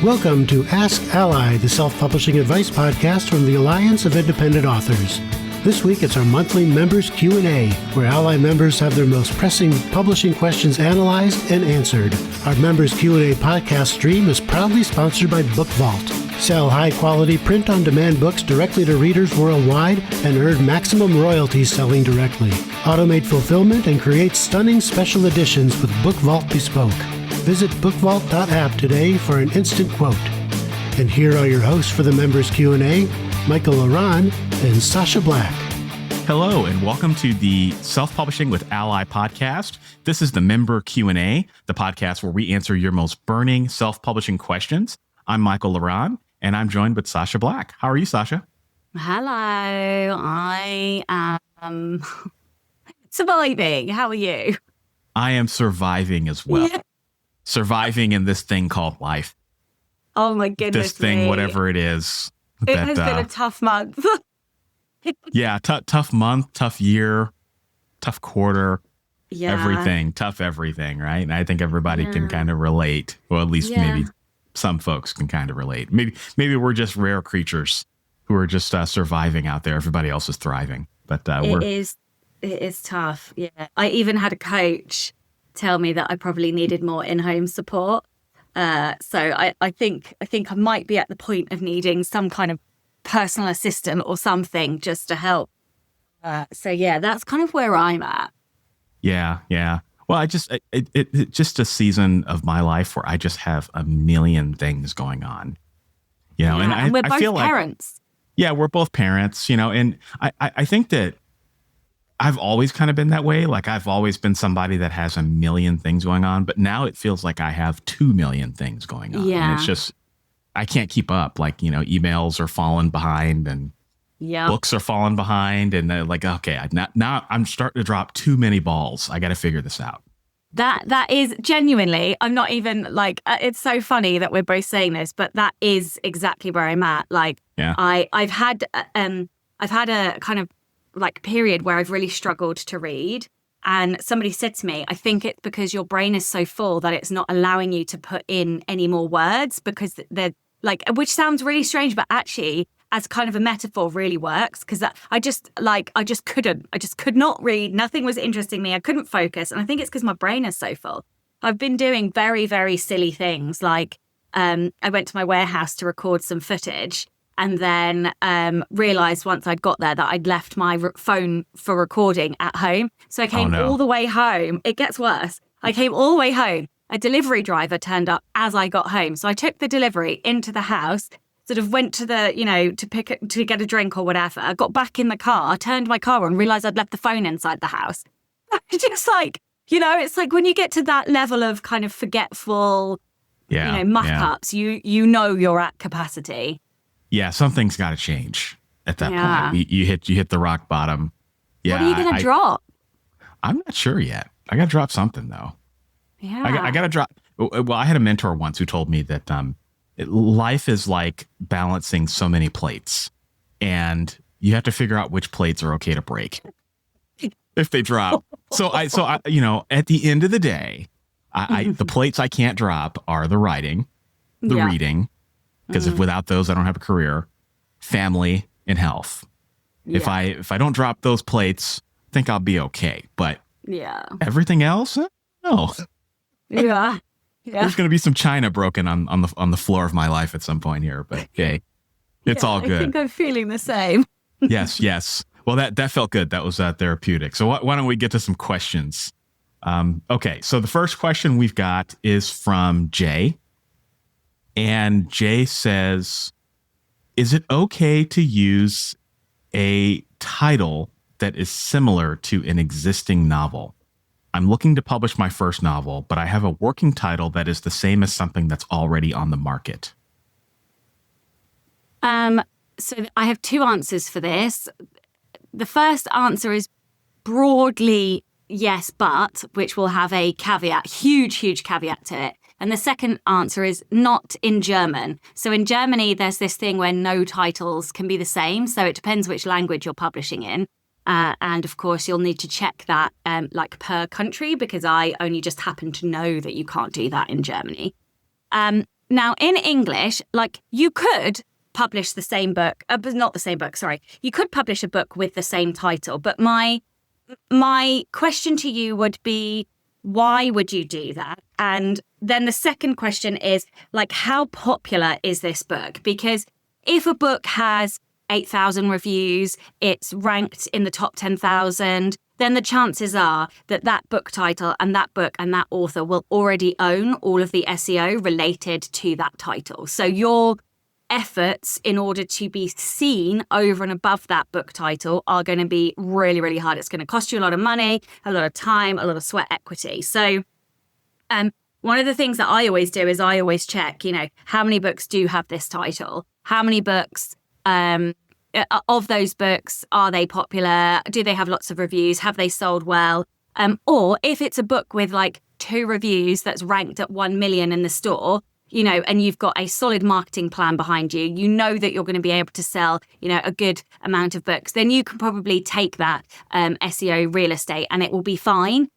Welcome to Ask ALLi, the self-publishing advice podcast from the Alliance of Independent Authors. This week it's our monthly members Q&A, where ALLi members have their most pressing publishing questions analyzed and answered. Our members Q&A podcast stream is proudly sponsored by Book Vault. Sell high-quality print-on-demand books directly to readers worldwide and earn maximum royalties selling directly. Automate fulfillment and create stunning special editions with Book Vault Bespoke. Visit bookvault.app today for an instant quote. And here are your hosts for the members Q&A, Michael La Ronn and Sasha Black. Hello, and welcome to the Self-Publishing with ALLi podcast. This is the member Q&A, the podcast where we answer your most burning self-publishing questions. I'm Michael La Ronn, and I'm joined with Sasha Black. How are you, Sasha? Hello, I am surviving. How are you? I am surviving as well. Yeah. Surviving in this thing called life. Oh my goodness. This thing, whatever it is. It has been a tough month. Yeah, tough month, tough year, tough quarter. Yeah. Everything, tough everything, right? And I think everybody can kind of relate. Well, at least maybe some folks can kind of relate. Maybe we're just rare creatures who are just surviving out there. Everybody else is thriving. But it is tough. Yeah. I even had a coach tell me that I probably needed more in-home support. So I think I might be at the point of needing some kind of personal assistant or something just to help. So yeah, that's kind of where I'm at. Yeah. Well, it's just a season of my life where I just have a million things going on. You know, and we're both I feel parents. Yeah, we're both parents, you know, and I think that I've always kind of been that way. Like I've always been somebody that has a million things going on, but now it feels like I have 2 million things going on. Yeah. And it's just, I can't keep up. Like, you know, emails are falling behind and books are falling behind. And they're like, okay, now I'm starting to drop too many balls. I got to figure this out. That is genuinely, I'm not even like, it's so funny that we're both saying this, but that is exactly where I'm at. Like, yeah. I've had a kind of like period where I've really struggled to read. And somebody said to me, I think it's because your brain is so full that it's not allowing you to put in any more words because they're like, which sounds really strange, but actually as kind of a metaphor really works because I just could not read. Nothing was interesting me. I couldn't focus. And I think it's because my brain is so full. I've been doing very, very silly things. Like I went to my warehouse to record some footage and then realised once I'd got there that I'd left my phone for recording at home. So I came all the way home. It gets worse. I came all the way home. A delivery driver turned up as I got home. So I took the delivery into the house, sort of went to the, to get a drink or whatever. I got back in the car, turned my car on, realised I'd left the phone inside the house. Just like, it's like when you get to that level of kind of forgetful, muck-ups, you know you're at capacity. Yeah, something's got to change at that point. You hit the rock bottom. Yeah, what are you going to drop? I'm not sure yet. I got to drop something though. Yeah, I got to drop. Well, I had a mentor once who told me that life is like balancing so many plates, and you have to figure out which plates are okay to break if they drop. So I at the end of the day, the plates I can't drop are the writing, the reading. Because if without those, I don't have a career, family, and health. Yeah. If I don't drop those plates, I think I'll be okay. But everything else, no. Yeah. There's going to be some china broken on the floor of my life at some point here. But okay, it's all good. I think I'm feeling the same. Yes. Well, that felt good. That was therapeutic. So why don't we get to some questions? Okay. So the first question we've got is from Jay. And Jay says, is it okay to use a title that is similar to an existing novel? I'm looking to publish my first novel, but I have a working title that is the same as something that's already on the market. So I have two answers for this. The first answer is broadly yes, but, which will have a caveat, huge caveat to it. And the second answer is not in German. So in Germany, there's this thing where no titles can be the same. So it depends which language you're publishing in. And of course, you'll need to check that like per country, because I only just happen to know that you can't do that in Germany. Now, in English, like you could publish the same book, but not the same book, sorry. You could publish a book with the same title, but my question to you would be, why would you do that? And then the second question is, like, how popular is this book? Because if a book has 8,000 reviews, it's ranked in the top 10,000, then the chances are that that book title and that book and that author will already own all of the SEO related to that title. So your efforts in order to be seen over and above that book title are going to be really, really hard. It's going to cost you a lot of money, a lot of time, a lot of sweat equity. So one of the things that I always do is I always check, how many books do have this title? How many books of those books, are they popular? Do they have lots of reviews? Have they sold well? Or if it's a book with like 2 reviews that's ranked at 1 million in the store, and you've got a solid marketing plan behind you, that you're going to be able to sell, a good amount of books, then you can probably take that SEO real estate and it will be fine.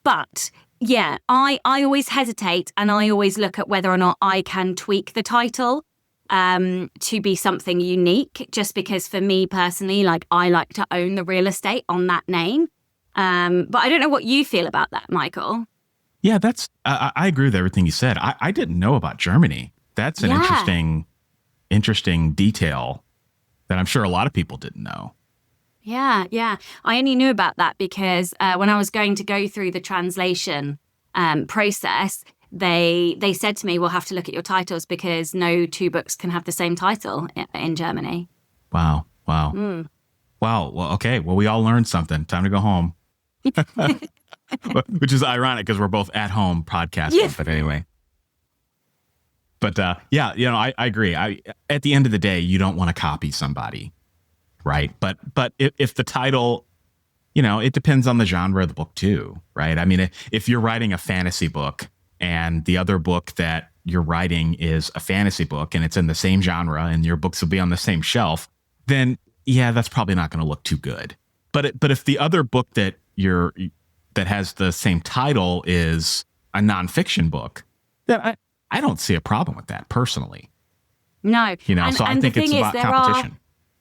But yeah, I always hesitate and I always look at whether or not I can tweak the title to be something unique, just because for me personally, like I like to own the real estate on that name. But I don't know what you feel about that, Michael. Yeah, I agree with everything you said. I didn't know about Germany. That's an interesting detail that I'm sure a lot of people didn't know. Yeah. I only knew about that because when I was going to go through the translation process, they said to me, we'll have to look at your titles because no 2 books can have the same title in Germany. Wow. Wow. Well, okay. Well, we all learned something. Time to go home. Which is ironic because we're both at home podcasting. Yeah. But anyway. But I agree. At the end of the day, you don't want to copy somebody, right? But if the title, it depends on the genre of the book too, right? I mean, if you're writing a fantasy book and the other book that you're writing is a fantasy book and it's in the same genre and your books will be on the same shelf, then yeah, that's probably not going to look too good. But if the other book that has the same title is a nonfiction book, then I don't see a problem with that personally. No. So I think it's about competition.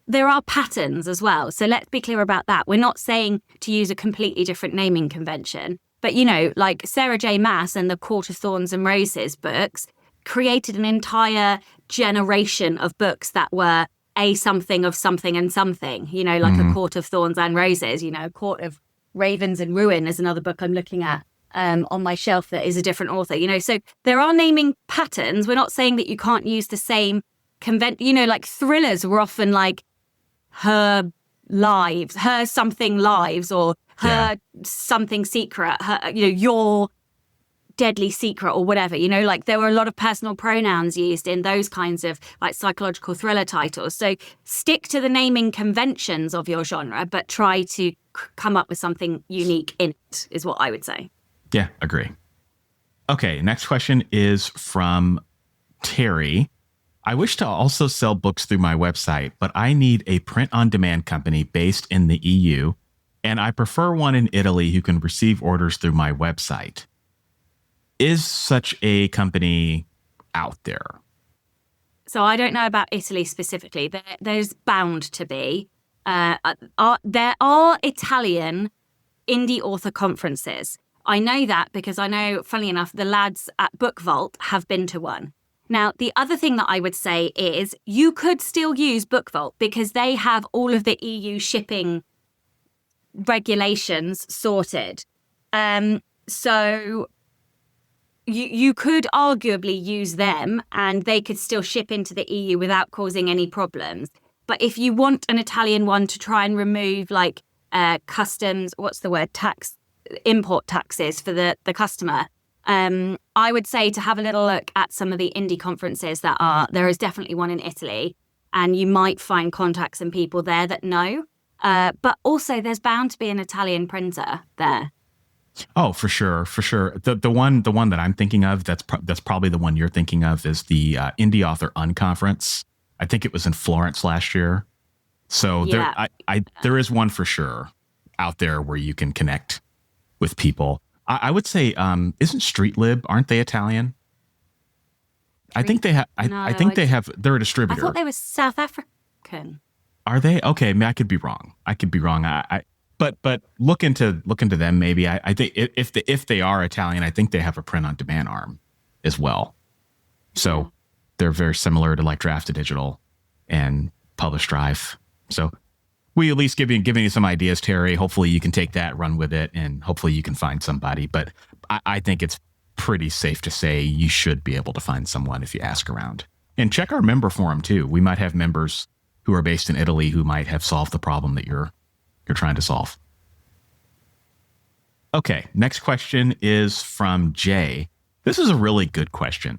There are patterns as well. So let's be clear about that. We're not saying to use a completely different naming convention. But, like Sarah J. Maas and the Court of Thorns and Roses books created an entire generation of books that were a something of something and something, like a Court of Thorns and Roses, Court of Ravens and Ruin is another book I'm looking at on my shelf that is a different author, So there are naming patterns. We're not saying that you can't use the same convention, like thrillers were often like her something lives or her something secret, her, your deadly secret or whatever, like there were a lot of personal pronouns used in those kinds of like psychological thriller titles. So stick to the naming conventions of your genre, but try to come up with something unique in it is what I would say. Yeah, agree. Okay, next question is from Terry. I wish to also sell books through my website, but I need a print-on-demand company based in the EU, and I prefer one in Italy who can receive orders through my website. Is such a company out there? So I don't know about Italy specifically. There's bound to be. There are Italian indie author conferences. I know that because I know, funnily enough, the lads at Book Vault have been to one. Now, the other thing that I would say is you could still use Book Vault because they have all of the EU shipping regulations sorted. So you could arguably use them and they could still ship into the EU without causing any problems. But if you want an Italian one to try and remove like customs, import taxes for the customer, I would say to have a little look at some of the indie conferences there is definitely one in Italy, and you might find contacts and people there that know. But also there's bound to be an Italian printer there. Oh, for sure. The one that I'm thinking of, that's probably the one you're thinking of, is the Indie Author Unconference. I think it was in Florence last year. So yeah. There is one for sure out there where you can connect with people. I would say, isn't Street Lib, aren't they Italian? I think they have. I think they have. They're a I distributor. thought they were South African. Are they? Okay, I mean, I could be wrong. But look into them. Maybe I think if they are Italian, I think they have a print on demand arm as well. So they're very similar to like Draft to Digital and Publish Drive. So we at least giving you some ideas, Terry. Hopefully you can take that, run with it, and hopefully you can find somebody. But I think it's pretty safe to say you should be able to find someone if you ask around. And check our member forum too. We might have members who are based in Italy who might have solved the problem that you're trying to solve. Okay, next question is from Jay. This is a really good question.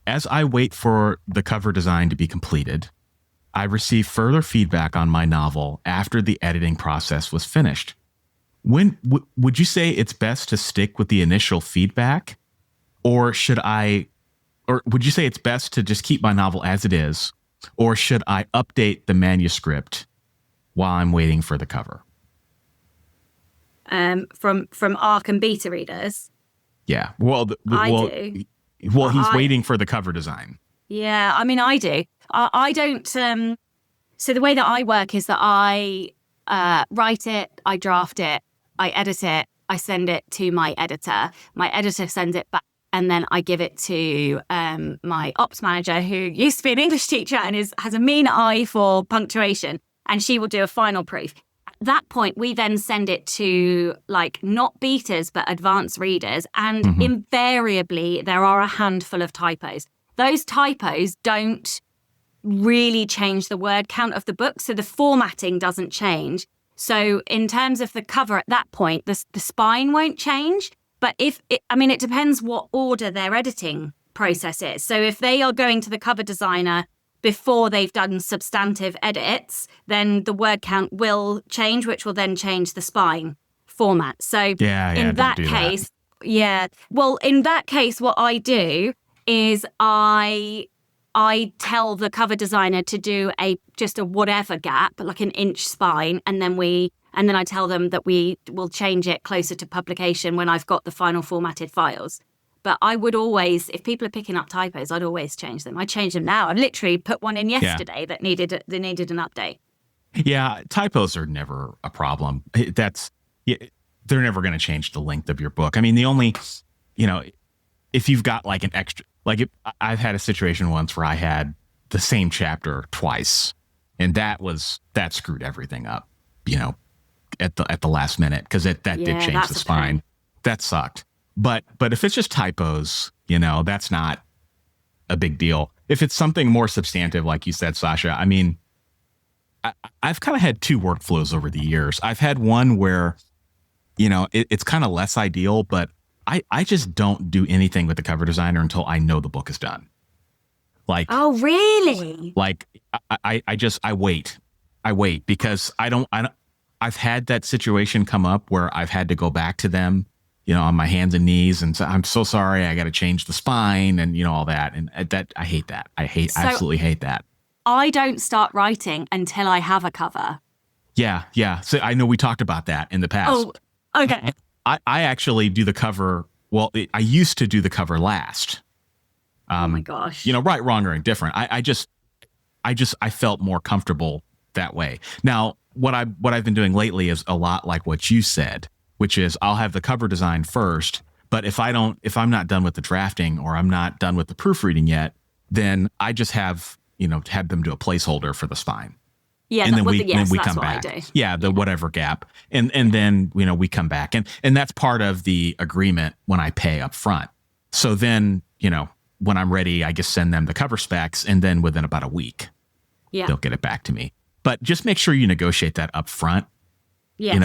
As I wait for the cover design to be completed, I received further feedback on my novel after the editing process was finished. When would you say it's best to stick with the initial feedback, or would you say it's best to just keep my novel as it is, or should I update the manuscript while I'm waiting for the cover? From ARC and beta readers. Yeah. Well, I do. Well, he's waiting for the cover design. Yeah, I mean, I do. I don't. So the way that I work is that I write it, I draft it, I edit it, I send it to my editor. My editor sends it back, and then I give it to my ops manager, who used to be an English teacher and has a mean eye for punctuation, and she will do a final proof. At that point, we then send it to like not betas, but advanced readers. And invariably, there are a handful of typos. Those typos don't really change the word count of the book. So the formatting doesn't change. So in terms of the cover at that point, the spine won't change. But it depends what order their editing process is. So if they are going to the cover designer before they've done substantive edits, then the word count will change, which will then change the spine format. So in that case, well, in that case, what I do is I tell the cover designer to do just a whatever gap, like an inch spine, and then I tell them that we will change it closer to publication when I've got the final formatted files. But I would always, if people are picking up typos, I'd always change them. I change them now. I've literally put one in yesterday that needed an update. Yeah, typos are never a problem. They're never going to change the length of your book. I mean, the only, if you've got like an extra, I've had a situation once where I had the same chapter twice, and that screwed everything up, at the last minute, because that did change the spine. That sucked. But if it's just typos, that's not a big deal. If it's something more substantive, like you said, Sasha, I mean, I've kind of had two workflows over the years. I've had one where, it's kind of less ideal, but I just don't do anything with the cover designer until I know the book is done. Like, oh, really? Like, I wait. I wait because I've had that situation come up where I've had to go back to them, on my hands and knees and say, I'm so sorry, I got to change the spine and, all that. And that, I hate that. I absolutely hate that. I don't start writing until I have a cover. Yeah. So I know we talked about that in the past. Oh, okay. I actually do the cover. Well, I used to do the cover last. Oh my gosh. Right, wrong, or indifferent. I felt more comfortable that way. Now, what I've been doing lately is a lot like what you said, which is I'll have the cover design first, but if I'm not done with the drafting or I'm not done with the proofreading yet, then I just have them do a placeholder for the spine. Yeah, and then we come back. The whatever gap, and then we come back, and that's part of the agreement when I pay up front. So then when I'm ready, I just send them the cover specs, and then within about a week, they'll get it back to me. But just make sure you negotiate that up front. Yes.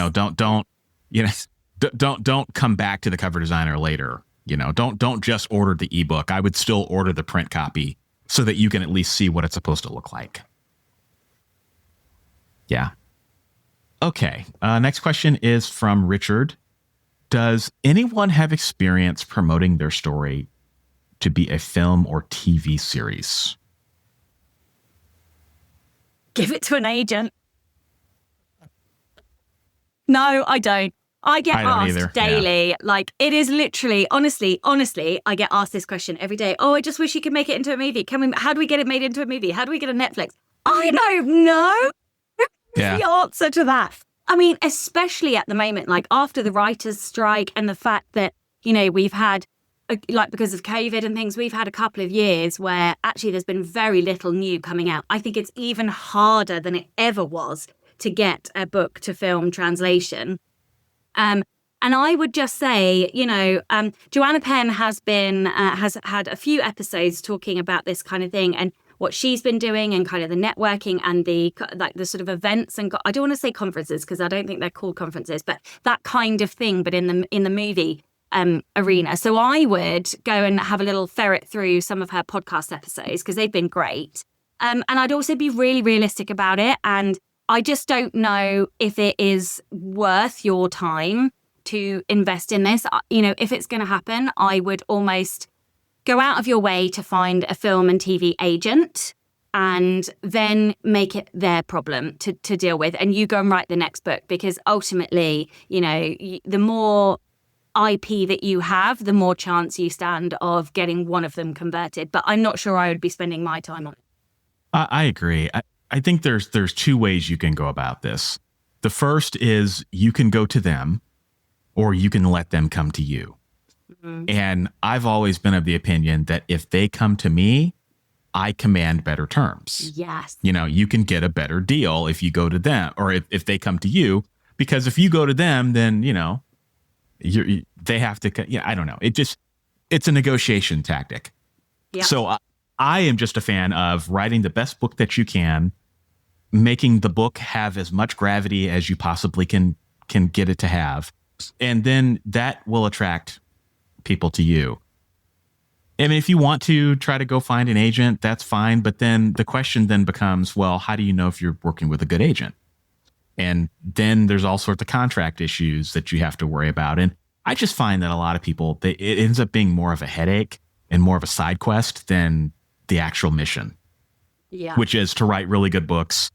Don't come back to the cover designer later. Don't just order the ebook. I would still order the print copy so that you can at least see what it's supposed to look like. Yeah. Okay. Next question is from Richard. Does anyone have experience promoting their story to be a film or TV series? Give it to an agent. No, I don't. I get I don't asked either. daily, like it is literally, honestly, I get asked this question every day. Oh, I just wish you could make it into a movie. How do we get it made into a movie? How do we get a Netflix? I don't know. Yeah. The answer to that. I mean, especially at the moment, like after the writers' strike and the fact that, we've had, like because of COVID and things, we've had a couple of years where actually there's been very little new coming out. I think it's even harder than it ever was to get a book to film translation. And I would just say, Joanna Penn has had a few episodes talking about this kind of thing and what she's been doing and kind of the networking and the sort of events and I don't want to say conferences because I don't think they're called conferences, but that kind of thing, but in the movie arena. So I would go and have a little ferret through some of her podcast episodes because they've been great. And I'd also be really realistic about it. And I just don't know if it is worth your time to invest in this. If it's going to happen, I would almost go out of your way to find a film and TV agent and then make it their problem to deal with. And you go and write the next book because ultimately, the more IP that you have, the more chance you stand of getting one of them converted. But I'm not sure I would be spending my time on it. I agree. I think there's two ways you can go about this. The first is you can go to them or you can let them come to you. Mm-hmm. And I've always been of the opinion that if they come to me, I command better terms. Yes. You can get a better deal if you go to them or if they come to you, because if you go to them, then, they have to, I don't know. It's a negotiation tactic. Yeah. So I am just a fan of writing the best book that you can, making the book have as much gravity as you possibly can get it to have. And then that will attract people to you. I mean, if you want to try to go find an agent, that's fine. But then the question then becomes, well, how do you know if you're working with a good agent? And then there's all sorts of contract issues that you have to worry about. And I just find that a lot of people, it ends up being more of a headache and more of a side quest than the actual mission. Yeah. Which is to write really good books,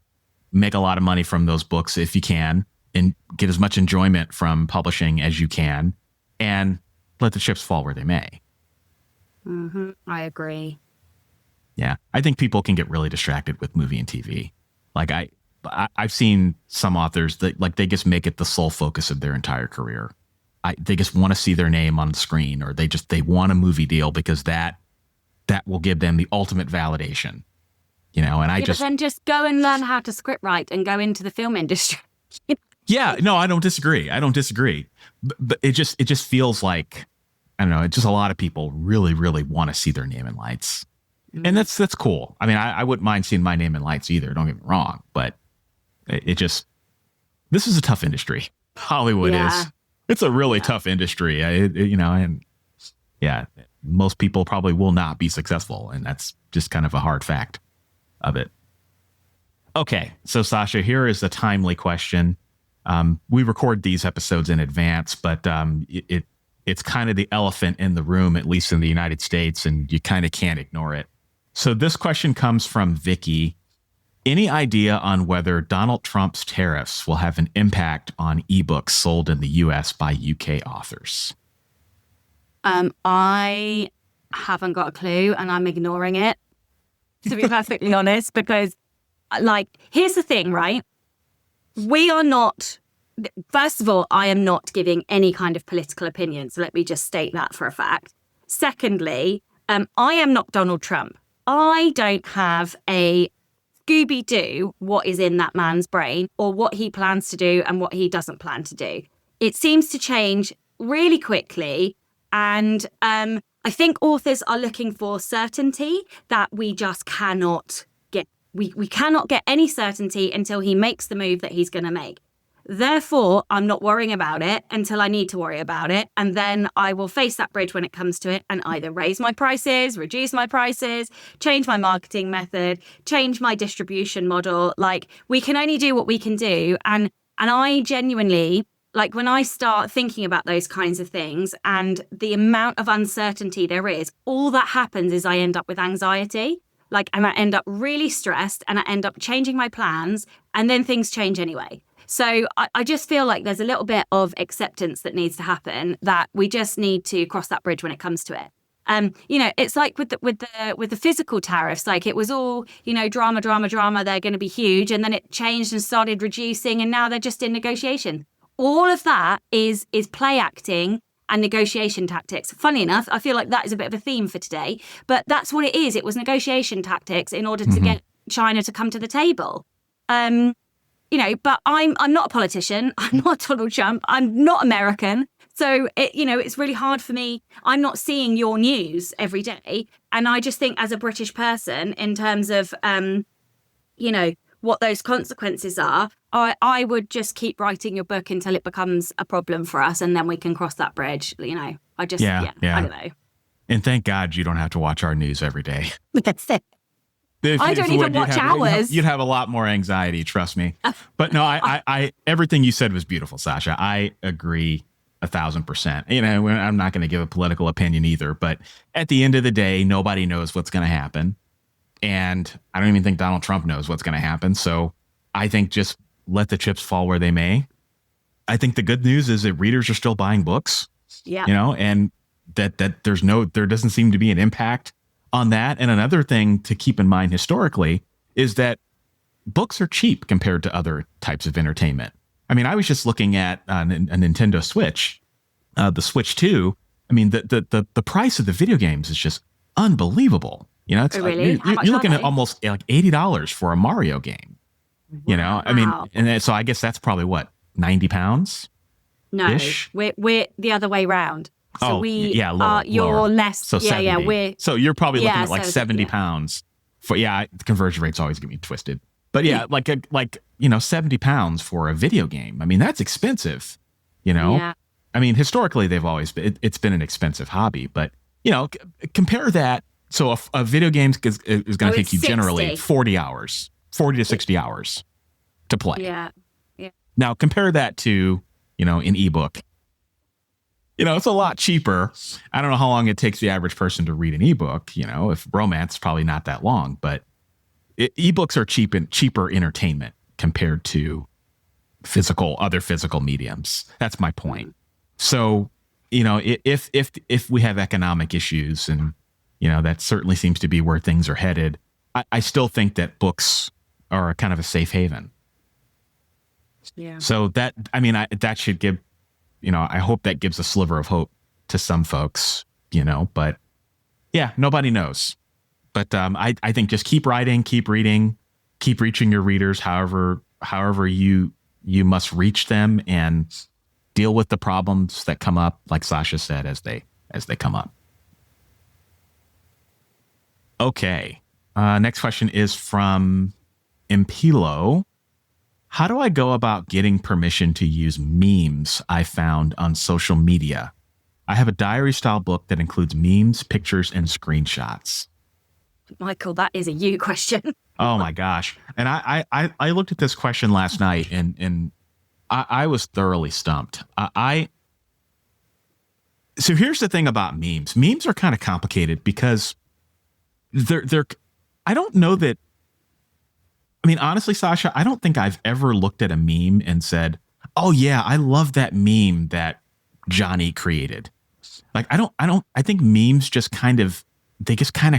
make a lot of money from those books if you can, and get as much enjoyment from publishing as you can, and let the chips fall where they may. Mm-hmm. I agree. Yeah. I think people can get really distracted with movie and TV. Like I've seen some authors that like they just make it the sole focus of their entire career. They just want to see their name on the screen, or they want a movie deal because that will give them the ultimate validation. But then just go and learn how to script write and go into the film industry. Yeah, no, I don't disagree. But it just feels like, I don't know, it's just a lot of people really, really want to see their name in lights. Mm-hmm. And that's cool. I mean, I wouldn't mind seeing my name in lights either, don't get me wrong, but this is a tough industry. Hollywood is. It's a really tough industry. And most people probably will not be successful, and that's just kind of a hard fact of it. Okay, so Sasha, here is a timely question. We record these episodes in advance, but it's kind of the elephant in the room, at least in the United States, and you kind of can't ignore it. So this question comes from Vicky. Any idea on whether Donald Trump's tariffs will have an impact on eBooks sold in the U.S. by UK authors? I haven't got a clue, and I'm ignoring it, to be perfectly honest, because, here's the thing, right? We are not, first of all, I am not giving any kind of political opinion, so let me just state that for a fact. Secondly, I am not Donald Trump. I don't have a Scooby-Doo what is in that man's brain or what he plans to do and what he doesn't plan to do. It seems to change really quickly. And I think authors are looking for certainty that we just cannot get. We cannot get any certainty until he makes the move that he's going to make. Therefore, I'm not worrying about it until I need to worry about it. And then I will face that bridge when it comes to it and either raise my prices, reduce my prices, change my marketing method, change my distribution model. We can only do what we can do. And I genuinely, when I start thinking about those kinds of things and the amount of uncertainty there is, all that happens is I end up with anxiety. And I end up really stressed and I end up changing my plans, and then things change anyway. So I just feel like there's a little bit of acceptance that needs to happen, that we just need to cross that bridge when it comes to it. It's like with the physical tariffs, like it was all, drama. They're going to be huge. And then it changed and started reducing. And now they're just in negotiation. All of that is play acting and negotiation tactics. Funny enough, I feel like that is a bit of a theme for today. But that's what it is. It was negotiation tactics in order to get China to come to the table. But I'm not a politician. I'm not Donald Trump. I'm not American. So, it's really hard for me. I'm not seeing your news every day. And I just think as a British person, in terms of, what those consequences are, I would just keep writing your book until it becomes a problem for us. And then we can cross that bridge. I don't know. And thank God you don't have to watch our news every day. That's it. I don't even watch ours. You'd have a lot more anxiety, trust me. But no, I everything you said was beautiful, Sasha. I agree 1,000%. I'm not going to give a political opinion either, but at the end of the day, nobody knows what's going to happen. And I don't even think Donald Trump knows what's going to happen. So I think just let the chips fall where they may. I think the good news is that readers are still buying books. Yeah. And that there doesn't seem to be an impact on that. And another thing to keep in mind historically is that books are cheap compared to other types of entertainment. I mean, I was just looking at a Nintendo Switch, the Switch 2. I mean, the price of the video games is just unbelievable. It's really? you're looking at almost like $80 for a Mario game. Wow. I mean, and so I guess that's probably what, 90 pounds? No, we're the other way round. So lower. You're less. So 70. So you're probably looking at like 70 pounds. The conversion rates always get me twisted. But like 70 pounds for a video game. I mean, that's expensive, Yeah. I mean, historically, it's been an expensive hobby. But, compare that. So a video game is going to take you 60. generally 40 to 60 hours to play. Yeah. Now, compare that to, an ebook. It's a lot cheaper. I don't know how long it takes the average person to read an ebook. If romance, probably not that long. But ebooks are cheaper entertainment compared to other physical mediums. That's my point. So, if we have economic issues, and that certainly seems to be where things are headed, I still think that books are kind of a safe haven. Yeah. So that should give, I hope that gives a sliver of hope to some folks, but yeah, nobody knows. But I think just keep writing, keep reading, keep reaching your readers, however you must reach them, and deal with the problems that come up, like Sasha said, as they come up. Okay. Next question is from Impilo. How do I go about getting permission to use memes I found on social media? I have a diary style book that includes memes, pictures, and screenshots. Michael, that is a you question. Oh my gosh. And I looked at this question last night, and I was thoroughly stumped. So here's the thing about memes. Memes are kind of complicated because I don't know that. I mean, honestly, Sasha, I don't think I've ever looked at a meme and said, "Oh yeah, I love that meme that Johnny created." Like, I think memes just kind of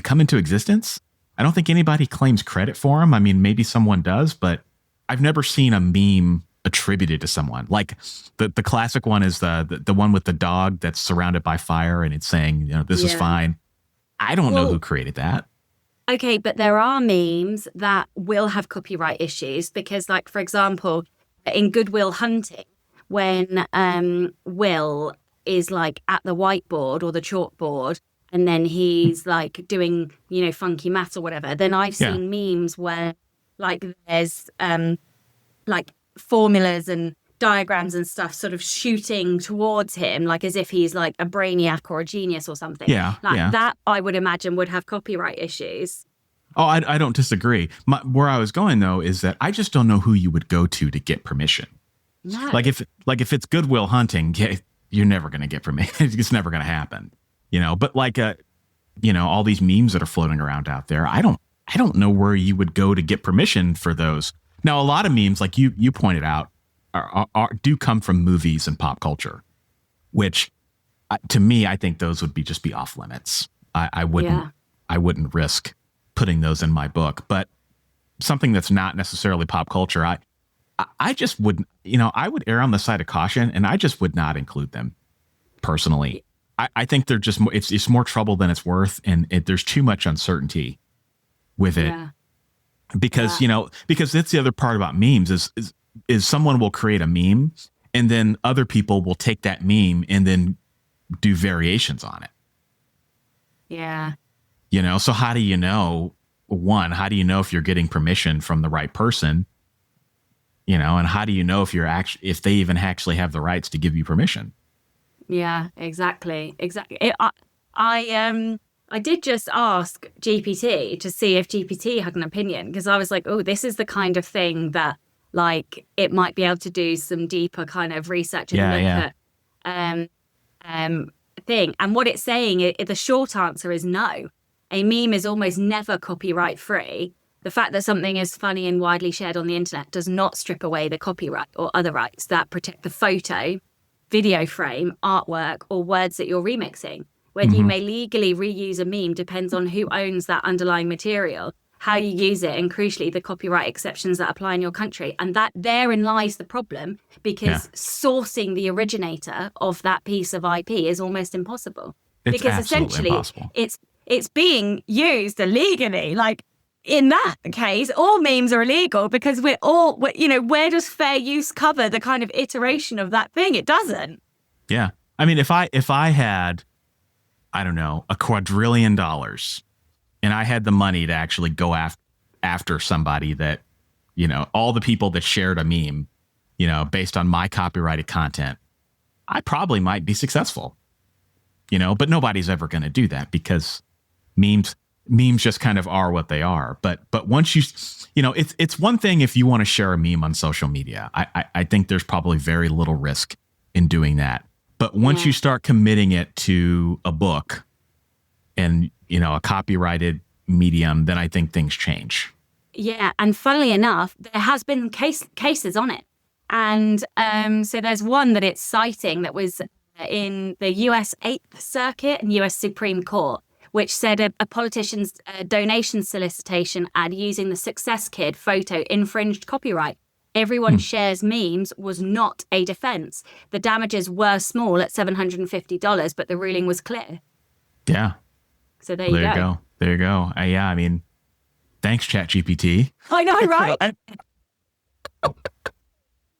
come into existence. I don't think anybody claims credit for them. I mean, maybe someone does, but I've never seen a meme attributed to someone. Like the classic one is the one with the dog that's surrounded by fire and it's saying, this is fine. I don't know who created that. Okay, but there are memes that will have copyright issues because, like, for example, in Good Will Hunting, when Will is like at the whiteboard or the chalkboard, and then he's like doing, funky maths or whatever, then I've seen memes where like there's like formulas and diagrams and stuff sort of shooting towards him, like as if he's like a brainiac or a genius or something. That I would imagine would have copyright issues. Oh, I don't disagree. Where I was going though is that I just don't know who you would go to get permission. No. Like if it's Good Will Hunting, you're never going to get permission. It's never going to happen. But like all these memes that are floating around out there, I don't know where you would go to get permission for those. Now, a lot of memes, like you pointed out, do come from movies and pop culture, which to me, I think those would just be off limits. I wouldn't risk putting those in my book, but something that's not necessarily pop culture, I just wouldn't, I would err on the side of caution, and I just would not include them personally. I think they're just, it's more trouble than it's worth. And there's too much uncertainty with it because, because that's the other part about memes is someone will create a meme and then other people will take that meme and then do variations on it. Yeah. So how do you know, how do you know if you're getting permission from the right person? And how do you know if they even actually have the rights to give you permission? Yeah, exactly. I did just ask GPT to see if GPT had an opinion, because I was like, oh, this is the kind of thing that like it might be able to do some deeper kind of research and look at thing. And what it's saying, the short answer is no. A meme is almost never copyright free. The fact that something is funny and widely shared on the internet does not strip away the copyright or other rights that protect the photo, video frame, artwork, or words that you're remixing. Whether you may legally reuse a meme depends on who owns that underlying material, how you use it, and crucially, the copyright exceptions that apply in your country. And that therein lies the problem, because sourcing the originator of that piece of IP is almost impossible. Because essentially, impossible. It's being used illegally. Like in that case, all memes are illegal because where does fair use cover the kind of iteration of that thing? It doesn't. Yeah. I mean, if I had, I don't know, $1 quadrillion and I had the money to actually go after somebody that, all the people that shared a meme, based on my copyrighted content, I probably might be successful, but nobody's ever going to do that because memes just kind of are what they are. But once it's one thing if you want to share a meme on social media. I think there's probably very little risk in doing that. But once you start committing it to a book and, a copyrighted medium, then I think things change. Yeah. And funnily enough, there has been cases on it. And so there's one that it's citing that was in the US 8th Circuit and US Supreme Court, which said a politician's donation solicitation ad using the Success Kid photo infringed copyright. Everyone shares memes was not a defense. The damages were small at $750, but the ruling was clear. Yeah. So there you go. There you go. I mean, thanks, ChatGPT. I know, right?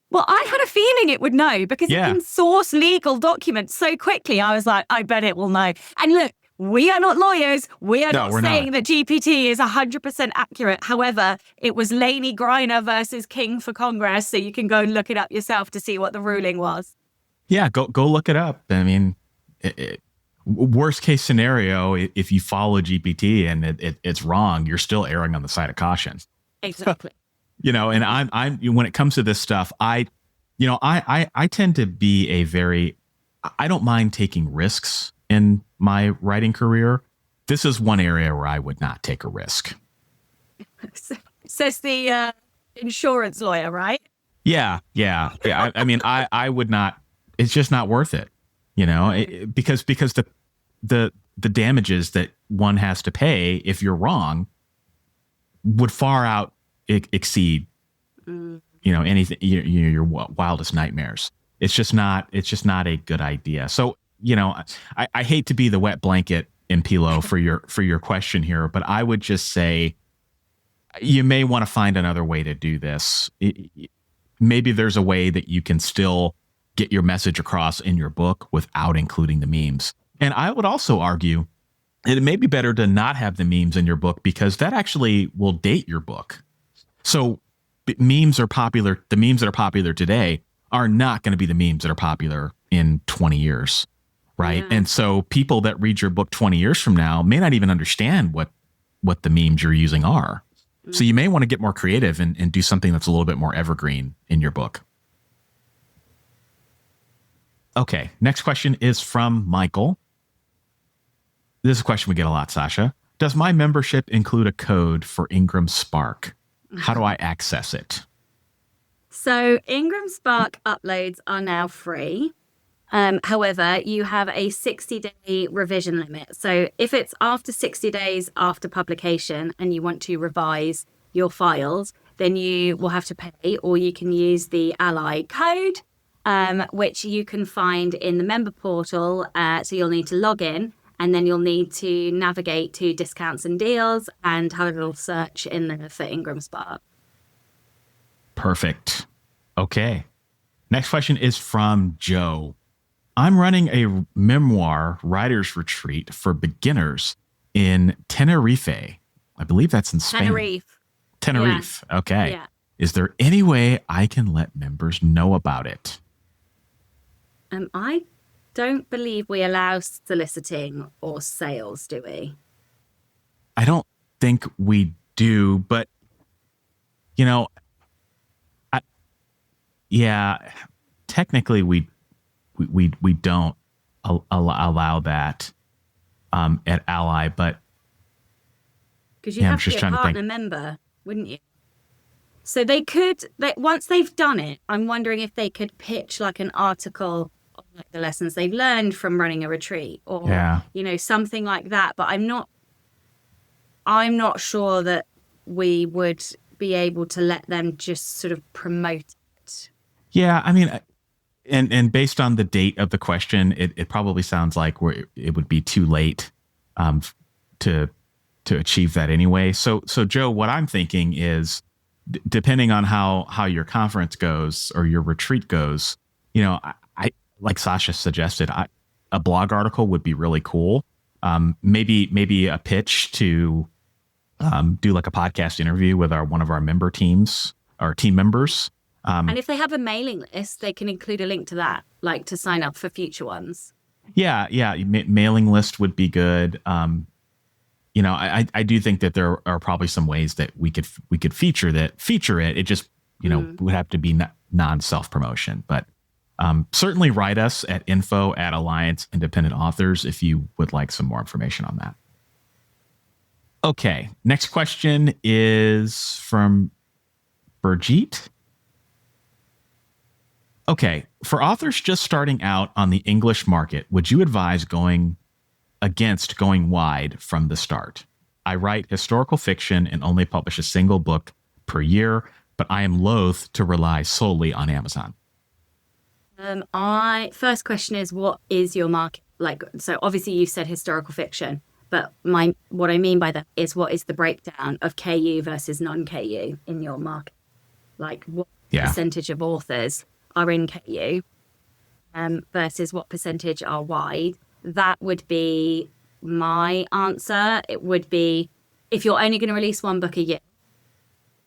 Well, I had a feeling it would know because it can source legal documents so quickly. I was like, I bet it will know. And look, we are not lawyers. We're not saying that GPT is 100% accurate. However, it was Lainey Griner versus King for Congress. So you can go and look it up yourself to see what the ruling was. Yeah, go look it up. I mean, worst case scenario, if you follow GPT and it's wrong, you're still erring on the side of caution. Exactly. And I'm when it comes to this stuff, I tend to be I don't mind taking risks in my writing career. This is one area where I would not take a risk. Says the insurance lawyer, right? Yeah. I mean, I would not. It's just not worth it, because the damages that one has to pay if you're wrong would far out exceed anything your wildest nightmares. It's just not a good idea. So I hate to be the wet blanket and pillow for your question here, but I would just say you may want to find another way to do this. Maybe there's a way that you can still get your message across in your book without including the memes. And I would also argue it may be better to not have the memes in your book because that actually will date your book. So memes are popular. The memes that are popular today are not going to be the memes that are popular in 20 years. Right. Yeah. And so people that read your book 20 years from now may not even understand what the memes you're using are. Mm-hmm. So you may want to get more creative and do something that's a little bit more evergreen in your book. Okay. Next question is from Michael. This is a question we get a lot, Sasha. Does my membership include a code for Ingram Spark? How do I access it? So Ingram Spark uploads are now free. However, you have a 60-day revision limit. So if it's after 60 days after publication and you want to revise your files, then you will have to pay, or you can use the ALLi code, which you can find in the member portal. So you'll need to log in, and then you'll need to navigate to discounts and deals and have a little search in there for Ingram Spark. Perfect. Okay. Next question is from Joe. I'm running a memoir writer's retreat for beginners in Tenerife. I believe that's in Spain. Tenerife. Yeah. Okay. Yeah. Is there any way I can let members know about it? I don't believe we allow soliciting or sales, do we? I don't think we do, but technically we don't allow that at ALLi, but because you have to be a partner member, wouldn't you? So they could, once they've done it, I'm wondering if they could pitch like an article on like the lessons they've learned from running a retreat, or something like that. But I'm not sure that we would be able to let them just sort of promote it. Yeah, I mean, and based on the date of the question, it probably sounds like it would be too late to achieve that anyway. So Joe, what I'm thinking is, depending on how your conference goes or your retreat goes, I like Sasha suggested, a blog article would be really cool. Maybe a pitch to do like a podcast interview with one of our member teams, our team members. And if they have a mailing list, they can include a link to that, like to sign up for future ones. Yeah. Mailing list would be good. I do think that there are probably some ways that we could feature it. It just, would have to be non-self promotion, but certainly write us at info@Alliance Independent Authors if you would like some more information on that. Okay. Next question is from Brigitte. Okay. For authors just starting out on the English market, would you advise going wide from the start? I write historical fiction and only publish a single book per year, but I am loath to rely solely on Amazon. First question is, what is your market like? So obviously you said historical fiction, but what I mean by that is, what is the breakdown of KU versus non-KU in your market? Like what percentage of authors are in KU versus what percentage are wide? That would be my answer. It would be, if you're only going to release one book a year,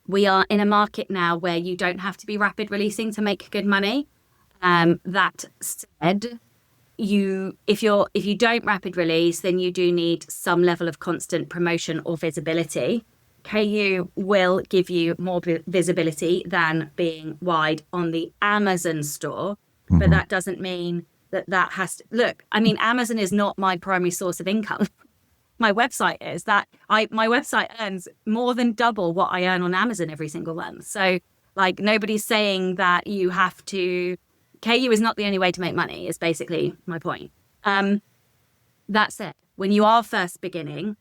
we are in a market now where you don't have to be rapid releasing to make good money. That said, if you don't rapid release, then you do need some level of constant promotion or visibility. KU will give you more visibility than being wide on the Amazon store, but that doesn't mean that has to look. I mean, Amazon is not my primary source of income. My website is that my website earns more than double what I earn on Amazon every single month. So like, nobody's saying that you have to. KU is not the only way to make money, is basically my point. That said, when you are first beginning,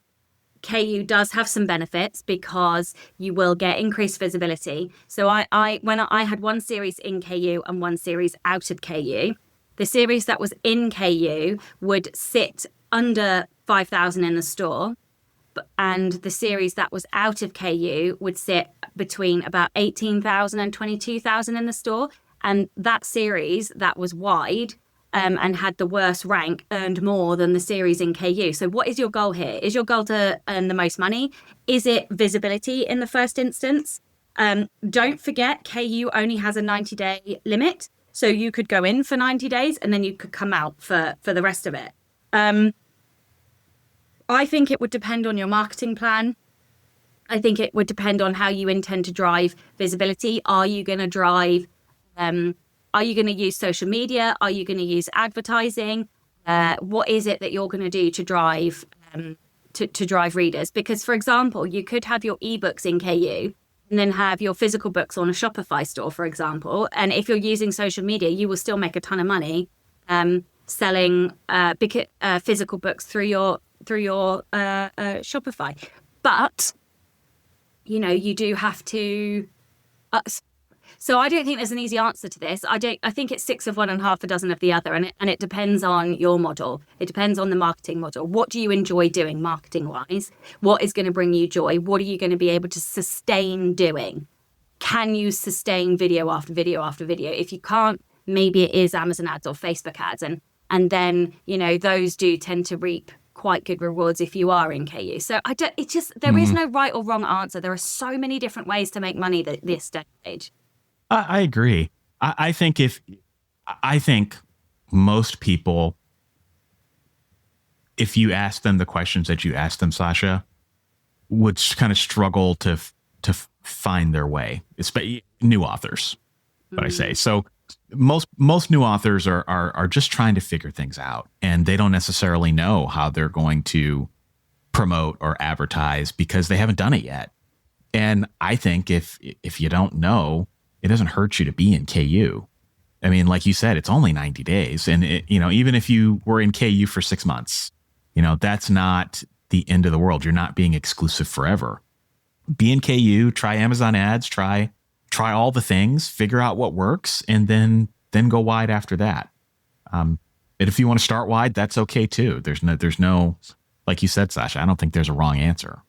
KU does have some benefits because you will get increased visibility. So when I had one series in KU and one series out of KU, the series that was in KU would sit under 5,000 in the store, and the series that was out of KU would sit between about 18,000 and 22,000 in the store. And that series that was wide and had the worst rank earned more than the series in KU. So what is your goal here? Is your goal to earn the most money? Is it visibility in the first instance? Don't forget, KU only has a 90-day limit. So you could go in for 90 days and then you could come out for the rest of it. I think it would depend on your marketing plan. I think it would depend on how you intend to drive visibility. Are you going to drive... are you going to use social media? Are you going to use advertising? What is it that you're going to do to drive to drive readers? Because, for example, you could have your eBooks in KU, and then have your physical books on a Shopify store, for example. And if you're using social media, you will still make a ton of money selling physical books through your Shopify. But you do have to. So I don't think there's an easy answer to this. I think it's 6 of one and half a dozen of the other, and it depends on your model. It depends on the marketing model. What do you enjoy doing marketing wise? What is going to bring you joy? What are you going to be able to sustain doing? Can you sustain video after video after video? If you can't, maybe it is Amazon ads or Facebook ads, and then those do tend to reap quite good rewards if you are in KU. So there is no right or wrong answer. There are so many different ways to make money this stage. I agree. I think most people, if you ask them the questions that you asked them, Sasha, would kind of struggle to find their way. Especially new authors, what I say. So most new authors are just trying to figure things out, and they don't necessarily know how they're going to promote or advertise because they haven't done it yet. And I think if you don't know, it doesn't hurt you to be in KU. I mean, like you said, it's only 90 days. And, even if you were in KU for 6 months, that's not the end of the world. You're not being exclusive forever. Be in KU, try Amazon ads, try all the things, figure out what works, and then go wide after that. And if you want to start wide, that's okay too. There's no, like you said, Sasha, I don't think there's a wrong answer.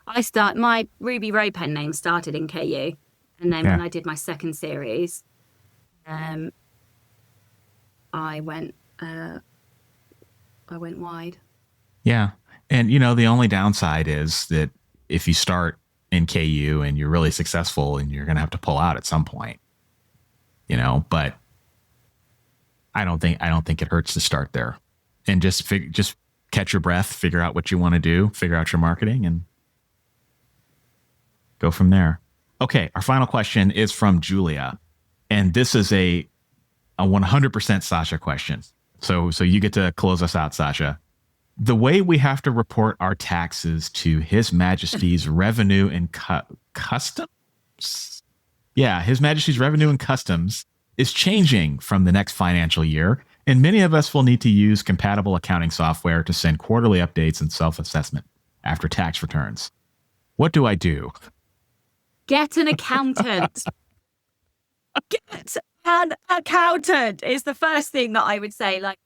My Ruby Row pen name started in KU. And then when I did my second series, I went wide. Yeah. And, the only downside is that if you start in KU and you're really successful, and you're going to have to pull out at some point, but I don't think it hurts to start there and just catch your breath, figure out what you want to do, figure out your marketing, and go from there. Okay, our final question is from Julia, and this is a 100% Sasha question. So you get to close us out, Sasha. The way we have to report our taxes to His Majesty's Revenue and Customs? Yeah, His Majesty's Revenue and Customs is changing from the next financial year, and many of us will need to use compatible accounting software to send quarterly updates and self-assessment after tax returns. What do I do? Get an accountant. Get an accountant is the first thing that I would say. Like,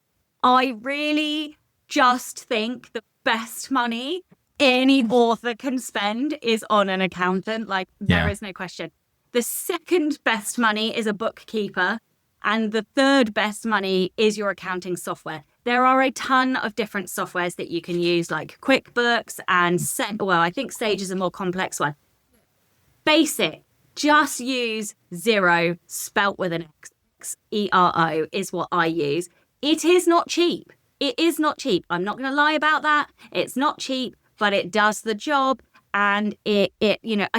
I really just think the best money any author can spend is on an accountant. Like, there is no question. The second best money is a bookkeeper, and the third best money is your accounting software. There are a ton of different softwares that you can use, like QuickBooks and I think Sage is a more complex one. Basic, just use Xero, spelt with an X, ERO is what I use. It is not cheap. It is not cheap. I'm not going to lie about that. It's not cheap, but it does the job. And I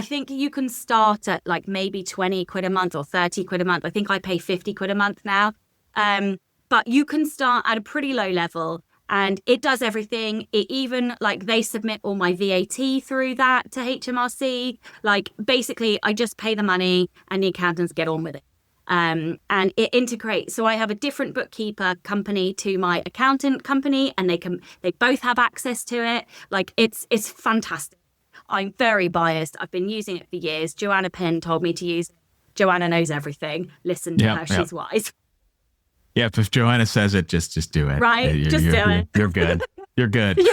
think you can start at like maybe 20 quid a month or 30 quid a month. I think I pay 50 quid a month now. But you can start at a pretty low level, and it does everything. It even, like, they submit all my VAT through that to HMRC. Like, basically, I just pay the money and the accountants get on with it. And it integrates. So I have a different bookkeeper company to my accountant company, and they both have access to it. Like, it's fantastic. I'm very biased. I've been using it for years. Joanna Penn told me to use it. Joanna knows everything. Listen to her. She's wise. Yeah, if Joanna says it, just do it. Right, do it. You're good. You're good.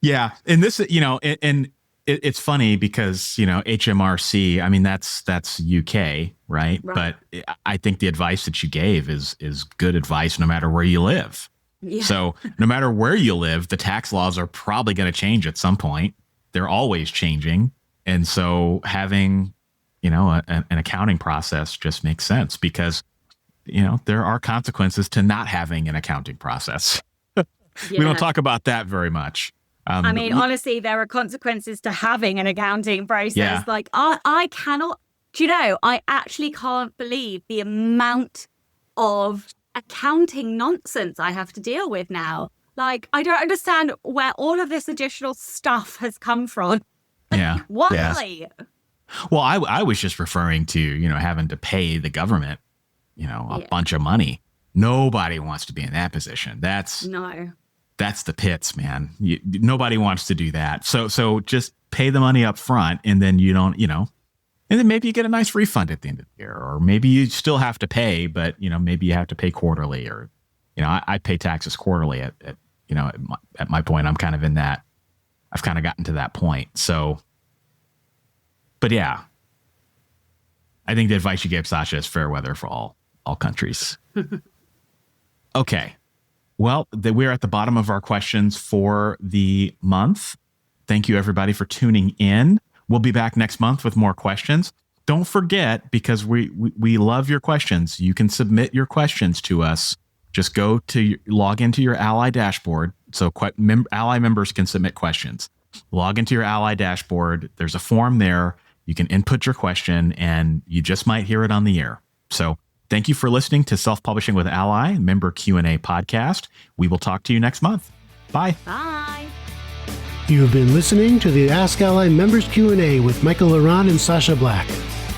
Yeah, and this, and it's funny because, HMRC, I mean, that's UK, right? But I think the advice that you gave is good advice no matter where you live. Yeah. So no matter where you live, the tax laws are probably going to change at some point. They're always changing. And so having, an accounting process just makes sense because, there are consequences to not having an accounting process. We don't talk about that very much. Honestly, there are consequences to having an accounting process. Yeah. Like, I cannot, I actually can't believe the amount of accounting nonsense I have to deal with now. Like, I don't understand where all of this additional stuff has come from. Yeah. Why? Yeah. Well, I was just referring to, having to pay the government, a bunch of money. Nobody wants to be in that position. That's the pits, man. Nobody wants to do that. So just pay the money up front, and then you don't, and then maybe you get a nice refund at the end of the year, or maybe you still have to pay, but maybe you have to pay quarterly, or I pay taxes quarterly at my point. I'm kind of in that. I've kind of gotten to that point. So, but yeah, I think the advice you gave, Sasha, is fair weather for all countries. Okay. Well, we're at the bottom of our questions for the month. Thank you, everybody, for tuning in. We'll be back next month with more questions. Don't forget, because we love your questions. You can submit your questions to us. Just log into your ALLi dashboard. So ALLi members can submit questions. Log into your ALLi dashboard. There's a form there. You can input your question, and you just might hear it on the air. So thank you for listening to Self-Publishing with ALLi Member Q&A podcast. We will talk to you next month. Bye. Bye. You have been listening to the Ask ALLi Members Q&A with Michael La Ronn and Sasha Black.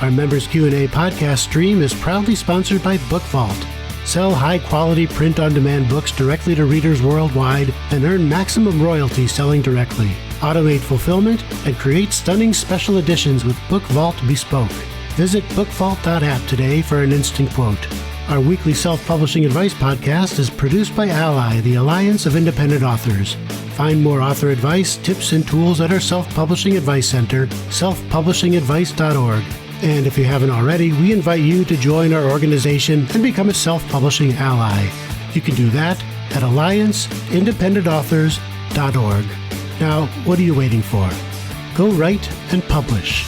Our Members Q&A podcast stream is proudly sponsored by BookVault. Sell high-quality print-on-demand books directly to readers worldwide and earn maximum royalty selling directly. Automate fulfillment and create stunning special editions with BookVault Bespoke. Visit bookvault.app today for an instant quote. Our weekly self-publishing advice podcast is produced by ALLi, the Alliance of Independent Authors. Find more author advice, tips, and tools at our Self-Publishing Advice Center, selfpublishingadvice.org. And if you haven't already, we invite you to join our organization and become a self-publishing ally. You can do that at allianceindependentauthors.org. Now, what are you waiting for? Go write and publish.